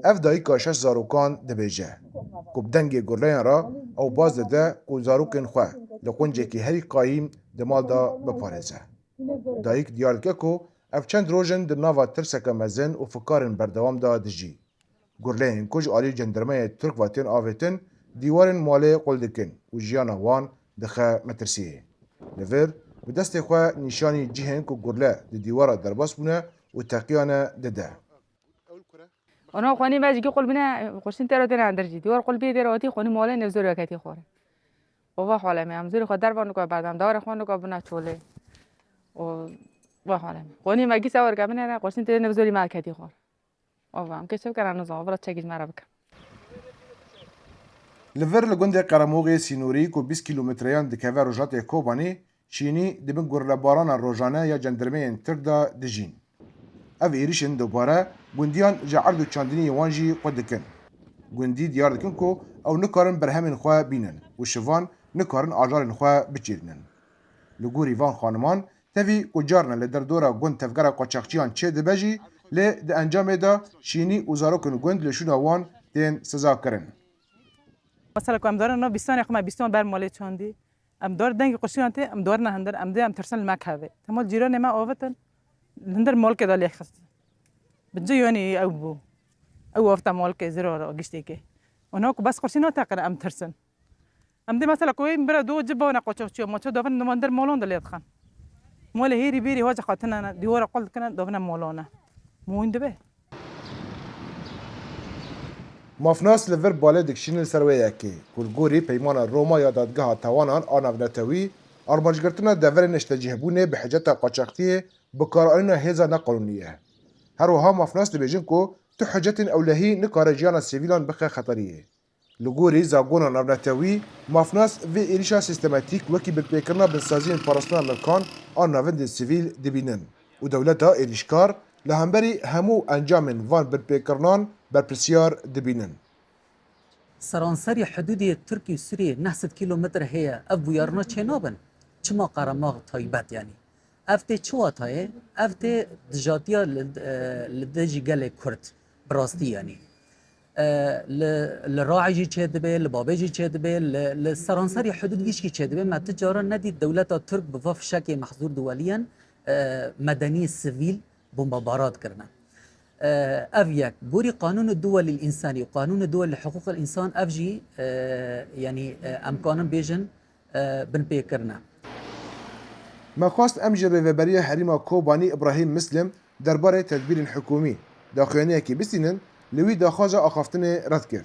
اف دایکا 6 زاروکان دبیجه کو بدنگ گرلیان را او باز دده کو زاروکن خو لقونجه کی هری قایم دمال دا بپارزه دایک دیارکه کو اف چند روزن د ناوا ترسکه مزن و فکارن بردوام دا دجی گرلیان کج آلی جندرمه ترک واتین آویتن دیوارن ماله قلدکن و جیانا وان دخه مترسیه لور و دست خو نشانی جهن کو گرله د دیوارا درباس بونه و تقیانه دده أنا خواني باجي قول بنا قرشين ترى تنا درجي ديور قول بيه درواتي خواني ماله نفزوري كاتي خوري ووا حاله مي امزوري خدار بانو كا بعدم دار خوانو كا بنا چوله و وا حاله خواني ماگي سوار كابنا قرشين ترى نفزوري ما كاتي خور ووا ام كشف كان نظام برا تشيج مرا بك لور لگند قرموغ سینوری کو 20 کیلومتریان دکوه روجات کوبانی چینی دبن گرلباران روزانه یا جندرمه تردا دجین اف ایریشن دوباره گوندیان جعرد و چاندنی وانجی قدکن گوندی دیار دکن کو او نکارن برهمن خواه بینن و شوان نکارن آجارن خواه بچیرنن لگوری وان خانمان تاوی کجارن لدردورا گوند تفگره قاچاقچیان چه دبجی لی ده انجام دا شینی وزاروکن گوند لشون وان دین سزا کرن مثلا که امدار نه بیستان اخما بیستان بر مالی چاندی امدار دنگ قشیان تی امدار نه هندر امده ام ترسن المکهوه تمام جیران ما آوتن هندر مال که دالی خست بجا یعنی او افتا مال که زرار گشتی که اونا کو بس قشیان تاقر ام ترسن امده مثلا کوی برا دو جبانا قاچاقچی ما چه دافن نماندر مالون دلیت خان مال هیری بیری واج خاطرنا دیوار قلت کنن دافن مالانه موین دبه مافناس لور باله دکشین سرویه که کلگوری پیمان روما یا دادگاه توانان آنافنتوی آرمانجگرتنا دور نشتجهبونه به حجت قاچاقتی بکارانینا هزا نقانونیه هر وها مافناس دبیجن کو تو حجت اولهی نکار جیانا سیویلان بخه خطریه لگوری زاگونا نافنتوی مافناس و ایریشا سیستماتیک وکی بالپیکرنا بنسازین پارستان ملکان آن نافند سیویل دبینن و دولتا ایریشکار لهمبری همو انجام وان بالپیکرنان برپرسیار دبینن. سرانسری حدودی ترکی و سوریه 900 کیلومتر هیا اب ویارنا چه نابن چما قرماغ تایبت یعنی افته چوا تایه افته دجاتیا لدجی گل کرد براستی یعنی لراعجی چه دبه لبابجی چه دبه لسرانسری حدود گیشکی چه دبه ما تجارا ندید دولت ترک بفاف شک محظور دولیا مدنی سیویل بمبارات کرنا أفيك بوري قانون الدول الإنساني وقانون الدول لحقوق الإنسان أفجي يعني أمكانن بيجن بنبيكرنا ما خواست أمجر ريفبرية حريمة كوباني إبراهيم مسلم دربارة تدبير حكومي داخلية كي بسنن لوي داخاجة أخافتن رذكر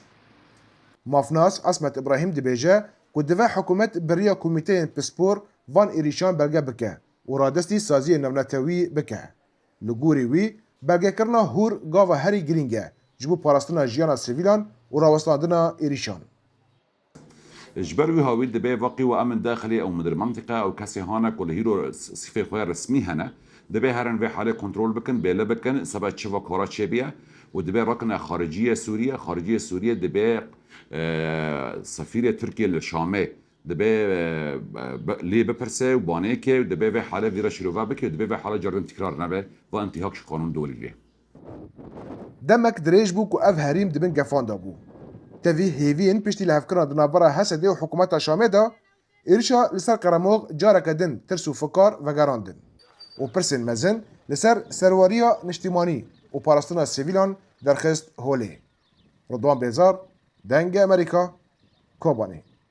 مافناس عصمت إبراهيم دبيجة كدفع حكومة برية كوميتين بسبور فان إيريشان برقا بكا ورادستي سازية نونتوي بكا لغوري وي برگه کرنا هور گاوا هری گرینگه جبو پاراستنا جیانا سیویلان و راوستاندنا ایریشان. جبروي هاوي دبي واقي وامن داخلي او مدير منطقه او كاسي هانا كل هيرو صفه خويا رسمي هنا دبي هرن في حاله كنترول بكن بيلا بكن سبات شبا كورات شبيه ودبي ركنه خارجيه سوريا دبي سفيره تركيا للشامي دبي لي بپرسه وبانه که دبي في حاله فيرا شروفا بك دبي في حاله جردن تكرار نبه وانتهاك قانون دولي ليه دمك دريج بو كو اف هريم دبن گفان دابو تفي هيفين پشتی لهفکرنا دنابرا حسده و حکومت شامه دا ایرشا لسر قرموغ جارك دن ترسو فکار و گراندن و پرسن مزن لسر سرواريا نشتیمانی و پاراستنا سیویلان درخست هوله رضوان بيزار دنگ امریکا کوبانی